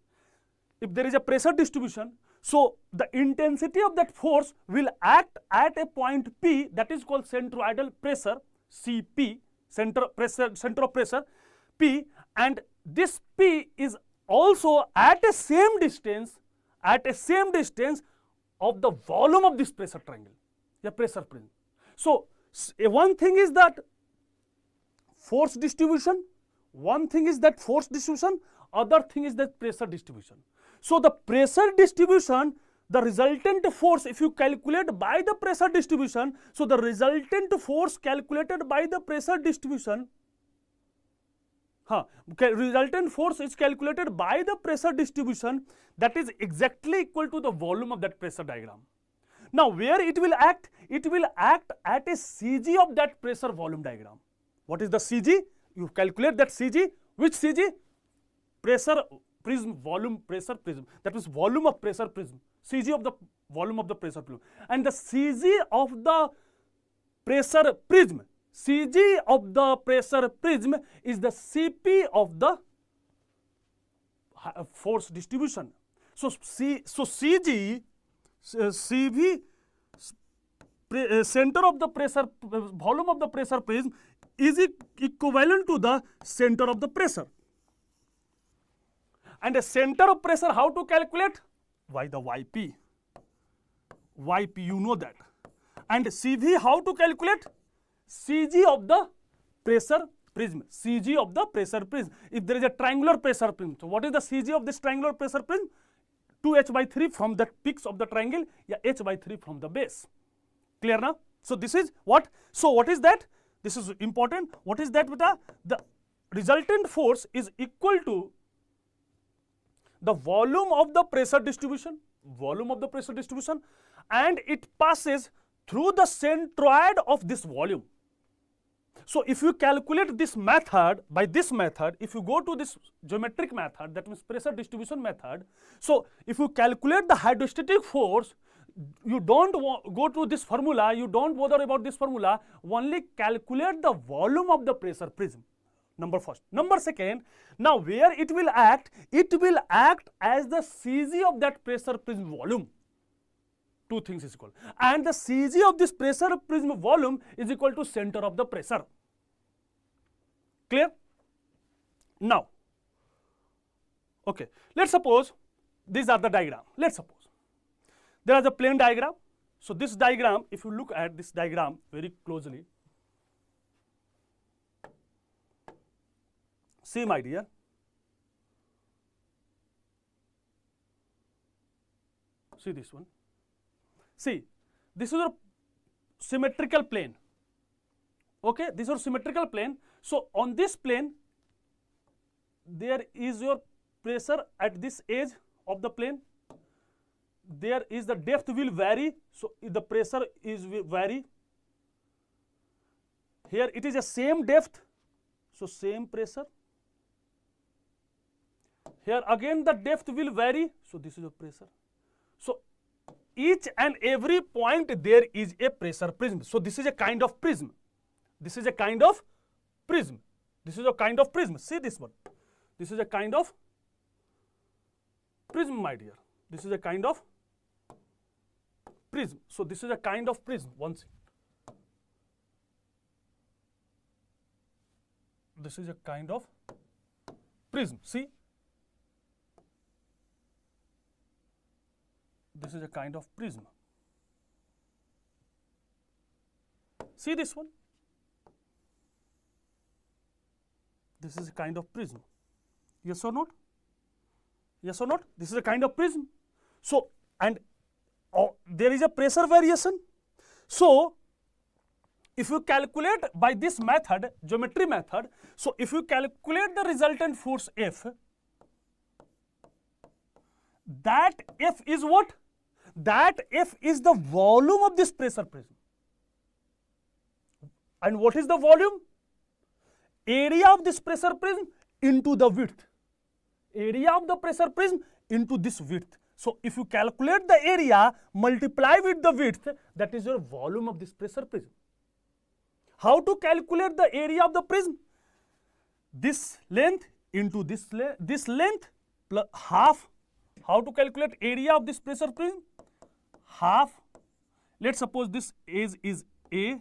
If there is a pressure distribution, so the intensity of that force will act at a point P, that is called centroidal pressure, CP, center of pressure P, and this P is also at a same distance of the volume of this pressure triangle, the pressure prism. So one thing is that force distribution, other thing is that pressure distribution. So the pressure distribution, the resultant force, if you calculate by the pressure distribution, so the resultant force calculated by the pressure distribution, resultant force is calculated by the pressure distribution, that is exactly equal to the volume of that pressure diagram. Now where it will act? It will act at a CG of that pressure volume diagram. What is the CG? You calculate that CG. Which CG? Pressure prism, volume pressure prism. That is volume of pressure prism. CG of the volume of the pressure prism. And the CG of the pressure prism, CG of the pressure prism is the CP of the force distribution. So CG, CV, center of the pressure, volume of the pressure prism is equivalent to the center of the pressure. And a center of pressure, how to calculate? By the YP. YP, you know that. And CV, how to calculate? CG of the pressure prism. CG of the pressure prism. If there is a triangular pressure prism, so what is the CG of this triangular pressure prism? 2h/3 from the peaks of the triangle, h/3 from the base. Clear now? So this is what? So what is that? This is important. What is that, beta? The resultant force is equal to the volume of the pressure distribution, and it passes through the centroid of this volume. So if you calculate this method, by this method, if you go to this geometric method, that means pressure distribution method, so if you calculate the hydrostatic force, you don't go to this formula, you don't bother about this formula, only calculate the volume of the pressure prism. Number first. Number second, now where it will act as the CG of that pressure prism volume. Two things is equal. And the CG of this pressure prism volume is equal to center of the pressure. Clear? Now, okay, let's suppose these are the diagram. Let's suppose there is a plane diagram. So this diagram, if you look at this diagram very closely, see my dear, see this one. See, this is a symmetrical plane. Okay, this is a symmetrical plane. So on this plane, there is your pressure at this edge of the plane. There is the depth will vary. So the pressure is vary. Here it is a same depth. So same pressure. Here again the depth will vary. So this is a pressure. So each and every point there is a pressure prism. So this is a kind of prism. This is a kind of prism. This is a kind of prism. See this one. This is a kind of prism, my dear. This is a kind of prism. So this is a kind of prism. Once this is a kind of prism. See, this is a kind of prism. See this one. This is a kind of prism. Yes or not? Yes or not? This is a kind of prism. So, and there is a pressure variation. So, if you calculate by this method, geometry method, so if you calculate the resultant force F, that F is what? That F is the volume of this pressure prism. And what is the volume? Area of this pressure prism into the width. Area of the pressure prism into this width. So if you calculate the area, multiply with the width, that is your volume of this pressure prism. How to calculate the area of the prism? This length into this length plus half. How to calculate area of this pressure prism? Half. Let's suppose this edge is A,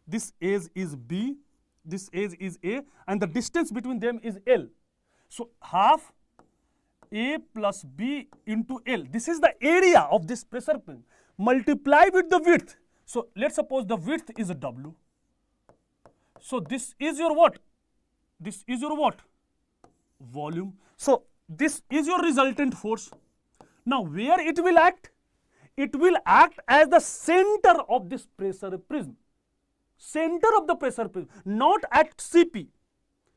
this edge is B, this edge is A, and the distance between them is L. So half A plus B into L. This is the area of this pressure prism. Multiply with the width. So let's suppose the width is a W. So this is your what? This is your what? Volume. So this is your resultant force. Now where it will act? It will act as the center of this pressure prism. Center of the pressure prism, not at CP.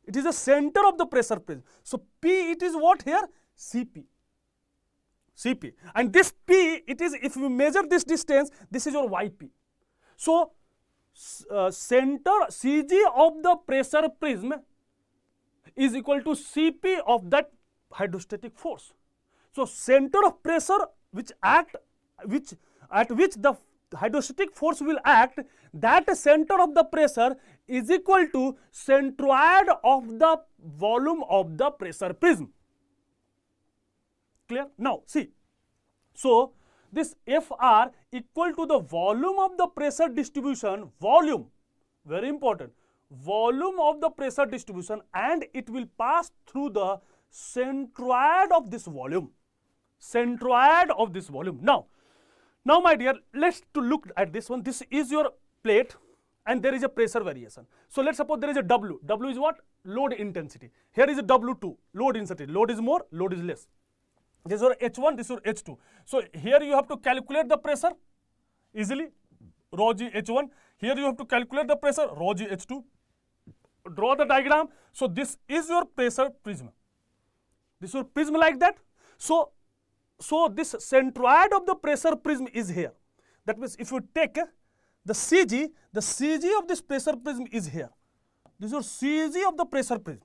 It is the center of the pressure prism. So P, it is what here? CP. CP. And this P, it is, if you measure this distance, this is your YP. So center CG of the pressure prism is equal to CP of that hydrostatic force. So center of pressure at which the hydrostatic force will act, that center of the pressure is equal to centroid of the volume of the pressure prism. Clear? Now see, so this Fr equal to the volume of the pressure distribution, volume, very important, volume of the pressure distribution, and it will pass through the centroid of this volume. Centroid of this volume. Now my dear, let's to look at this one. This is your plate and there is a pressure variation. So let's suppose there is a W. W is what? Load intensity. Here is a W2, load intensity. Load is more, load is less. This is your H1, this is your H2. So here you have to calculate the pressure easily, rho G H1. Here you have to calculate the pressure, rho G H2. Draw the diagram. So this is your pressure prism. This is your prism like that. So this centroid of the pressure prism is here. That means if you take the CG of this pressure prism is here. This is your CG of the pressure prism.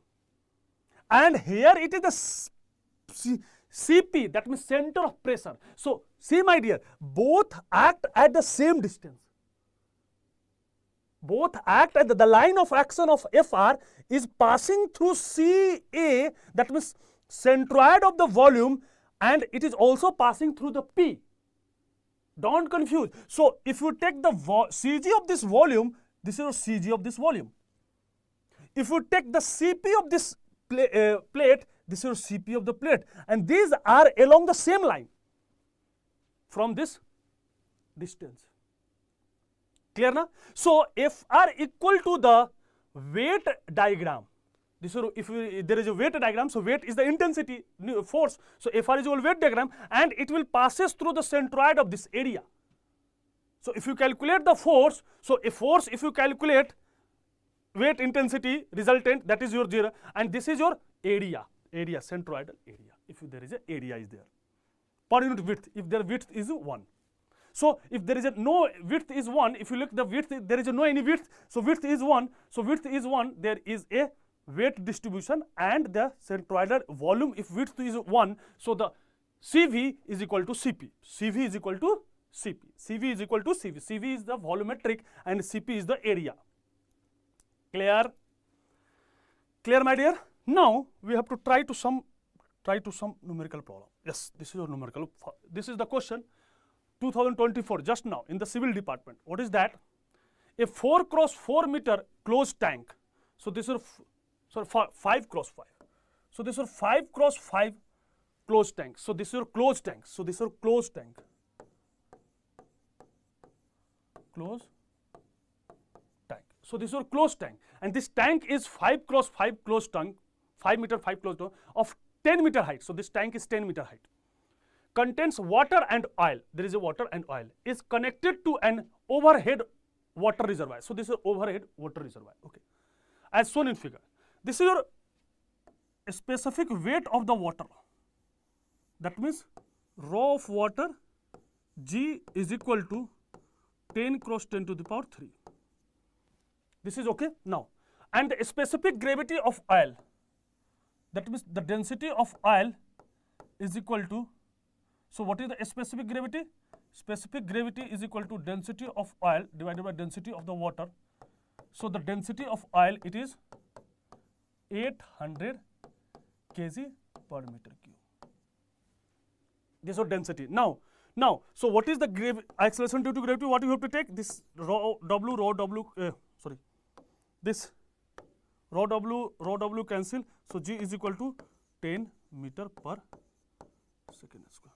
And here it is the CP, that means center of pressure. So see my dear, both act at the same distance. Both act at the line of action of Fr is passing through CA, that means centroid of the volume, and it is also passing through the P. Don't confuse. So if you take the CG of this volume, this is your CG of this volume. If you take the CP of this plate, this is your CP of the plate, and these are along the same line from this distance. Clear na? So Fr equal to the weight diagram. This is, if there is a weight diagram, so weight is the intensity force. So Fr is equal to weight diagram, and it will passes through the centroid of this area. So if you calculate the force, so a force, if you calculate weight intensity resultant, that is your 0, and this is your area, centroidal area. If there is a area is there per unit width, if their width is 1. So if there is no width is 1, if you look the width, there is no any width, so width is 1. So width is 1, there is a weight distribution and the centroidal volume. If width is 1, so the CV is equal to CP. CV is equal to CP. CV is equal to CV. CV is the volumetric and CP is the area. Clear? Clear, my dear? Now we have to try to some numerical problem. Yes, this is your numerical. This is the question 2024 just now in the civil department. What is that? A 4 cross 4 meter closed tank. So this is 5 cross 5. So this is 5 cross 5 closed tank. So this is your closed tank. So this is your closed tank. Closed tank. So this is your closed tank, and this tank is 5 cross 5 closed tank, 5 meter 5 closed tank of 10 meter height. So this tank is 10 meter height. Contains water and oil. There is a water and oil. Is connected to an overhead water reservoir. So this is overhead water reservoir. Okay, as shown in figure. This is your specific weight of the water. That means rho of water G is equal to 10 cross 10 to the power 3. This is okay now. And the specific gravity of oil. That means the density of oil is equal to. So what is the specific gravity? Specific gravity is equal to density of oil divided by density of the water. So the density of oil, it is 800 kg per meter cube. This is density. Now, so what is the acceleration due to gravity? What you have to take? This rho W, this rho W cancel. So G is equal to 10 meter per second square.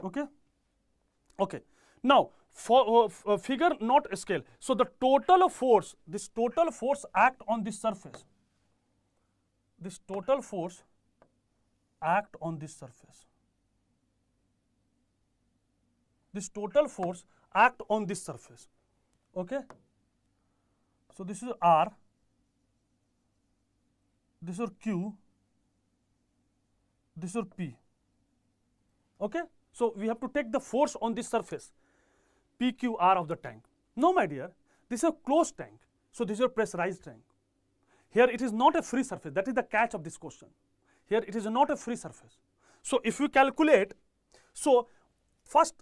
Okay. Okay. Now for figure not scale. So the total force, this total force act on this surface. This total force act on this surface. This total force act on this surface. Okay. So this is R. This is Q. This is P. Okay. So we have to take the force on this surface, PQR of the tank. No, my dear, this is a closed tank. So this is a pressurized tank. Here it is not a free surface. That is the catch of this question. Here it is not a free surface. So if you calculate, so first,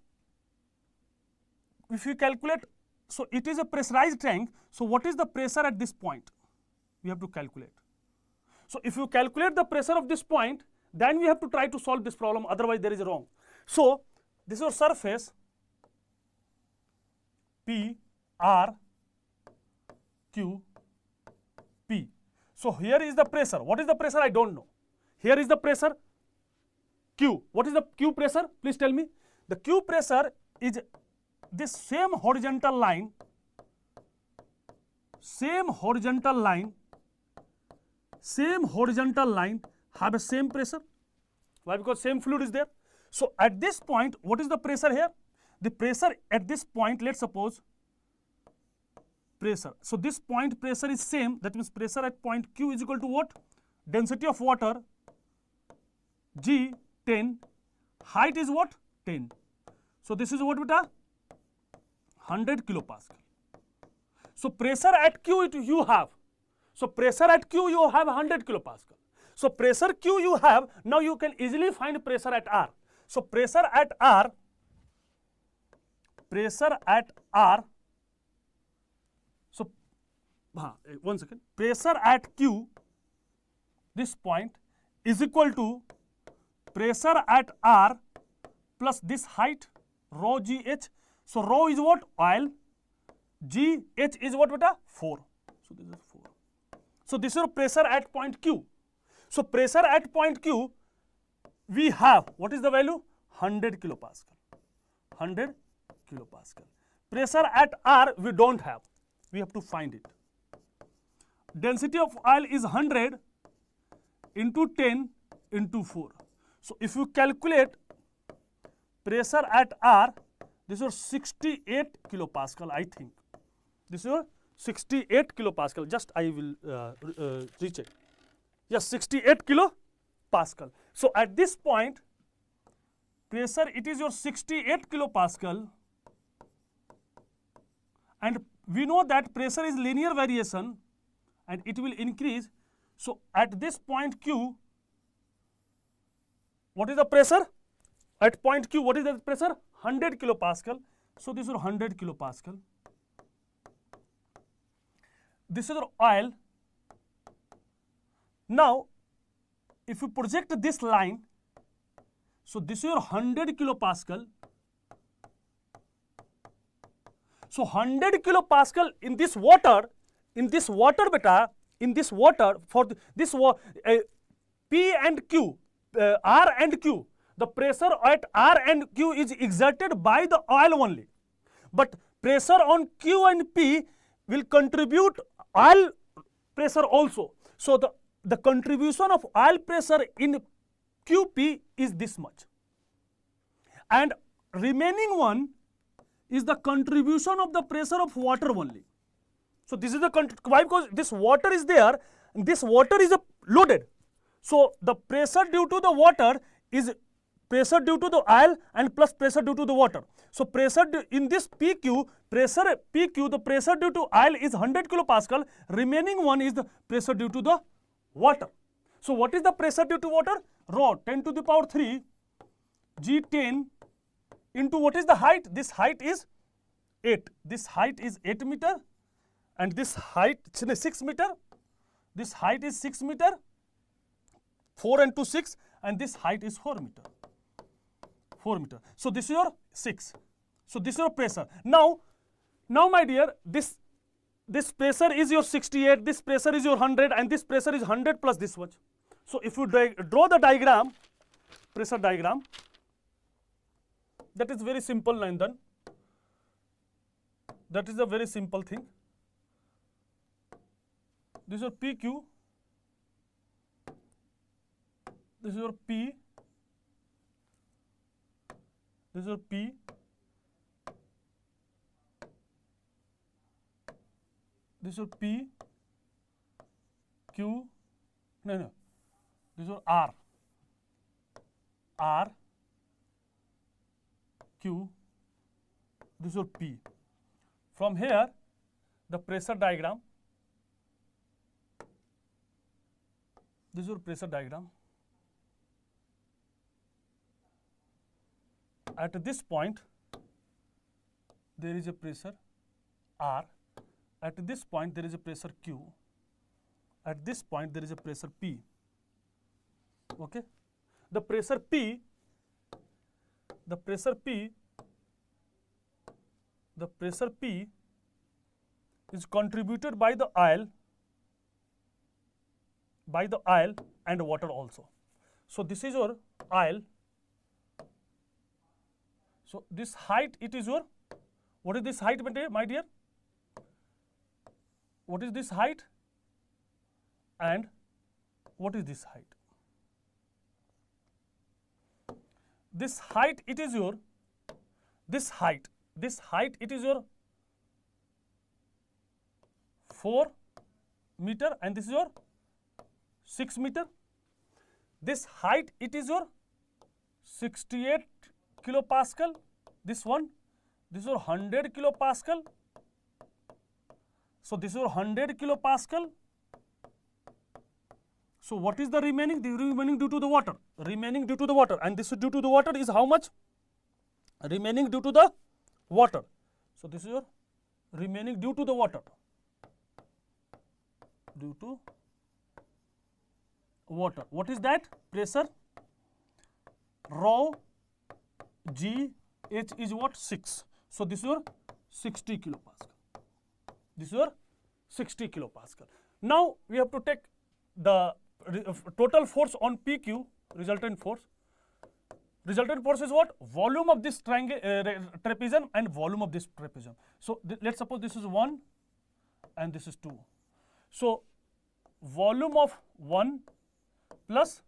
if you calculate, so it is a pressurized tank. So what is the pressure at this point? We have to calculate. So if you calculate the pressure of this point, then we have to try to solve this problem. Otherwise, there is a wrong. So this is your surface P, R, Q, P. So here is the pressure. What is the pressure? I don't know. Here is the pressure Q. What is the Q pressure? Please tell me. The Q pressure is this same horizontal line, have a same pressure. Why? Because same fluid is there. So at this point, what is the pressure here? The pressure at this point, let's suppose pressure. So this point pressure is same. That means pressure at point Q is equal to what? Density of water G 10. Height is what? 10. So this is what beta? 100 kilopascal. So pressure at Q you have. So pressure at Q you have 100 kilopascal. So pressure Q you have. Now you can easily find pressure at R. So pressure at R. So one second. Pressure at Q, this point, is equal to pressure at R plus this height, rho GH. So rho is what? Oil. GH is what beta? 4. So this is 4. So this is your pressure at point Q. So pressure at point Q, we have, what is the value? 100 kilopascal. 100 kilopascal. Pressure at R, we don't have. We have to find it. Density of oil is 100 into 10 into 4. So if you calculate pressure at R, this is your 68 kilopascal, I think. This is your 68 kilopascal. Just I will recheck. Yes, 68 kilopascal. So at this point, pressure, it is your 68 kilopascal. And we know that pressure is linear variation and it will increase. So at this point Q, what is the pressure? At point Q, what is the pressure? 100 kilopascal. So this is 100 kilopascal. This is your oil. Now, if you project this line, so this is your 100 kilopascal. So 100 kilopascal in this water beta, in this water, for this P and Q, R and Q, the pressure at R and Q is exerted by the oil only. But pressure on Q and P will contribute oil pressure also. So the contribution of oil pressure in QP is this much. And remaining one is the contribution of the pressure of water only. So this is the, why? Because this water is there, and this water is loaded. So the pressure due to the water is pressure due to the oil and plus pressure due to the water. So pressure in this PQ, the pressure due to oil is 100 kilopascal. Remaining one is the pressure due to the water. So what is the pressure due to water? Rho 10 to the power 3 G10 into what is the height? This height is 8. This height is 8 meter and this height 6 meter. This height is 6 meter. 4 and 2 6 and this height is 4 meter. 4 meter. So this is your 6. So this is your pressure. Now my dear, this pressure is your 68, this pressure is your 100 and this pressure is 100 plus this much. So if you draw the diagram, pressure diagram, that is very simple, Nandan. That is a very simple thing. This is your PQ. This is your P. This is your P. This is your P. Q. No. This is your R. R. Q. This is your P. From here, the pressure diagram. This is your pressure diagram. At this point, there is a pressure R. At this point, there is a pressure Q. At this point, there is a pressure P. Okay? The pressure P is contributed by the oil and water also. So this is your oil. So this height, it is your, what is this height, my dear? What is this height? And what is this height? This height, it is your, this height, it is your 4 meter and this is your 6 meter. This height, it is your 68 kilopascal. This one, this is your 100 kilopascal. So this is your 100 kilopascal. So what is the remaining? The remaining due to the water. Remaining due to the water. And this is due to the water is how much? Remaining due to the water. So this is your remaining due to the water. Due to water. What is that? Pressure. Rho G H is what? 6. So this is your 60 kilopascal. This is your 60 kilopascal. Now we have to take the total force on PQ, resultant force. Resultant force is what? Volume of this triangle, trapezium and volume of this trapezium. So let's suppose this is 1 and this is 2. So volume of 1 plus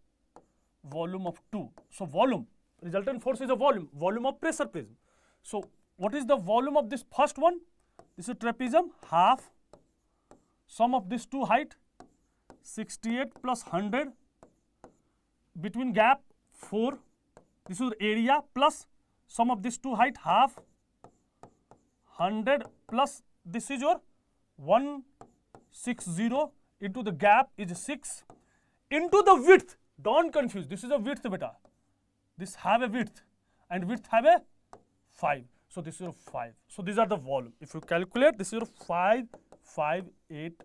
volume of 2. So volume, resultant force is a volume of pressure prism. So what is the volume of this first one? This is trapezium, half, sum of these two height, 68 plus 100, between gap 4, this is area plus sum of these two height, half, 100 plus this is your 160 into the gap is 6 into the width. Don't confuse, this is a width beta. This have a width and width have a 5. So this is your 5. So these are the volume. If you calculate, this is your 5580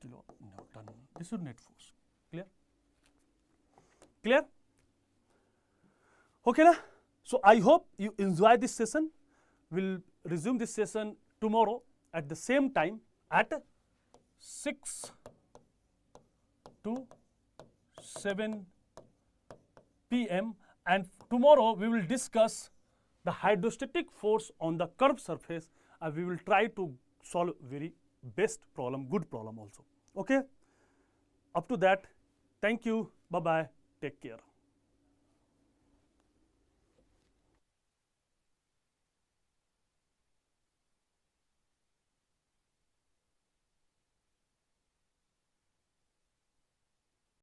kilonewton. This is your net force. Clear? Clear? Okay, na? So I hope you enjoy this session. We'll resume this session tomorrow at the same time at 6 to 7 p.m. and tomorrow we will discuss the hydrostatic force on the curved surface and we will try to solve very best problem, good problem also. Okay? Up to that, thank you, bye-bye, take care.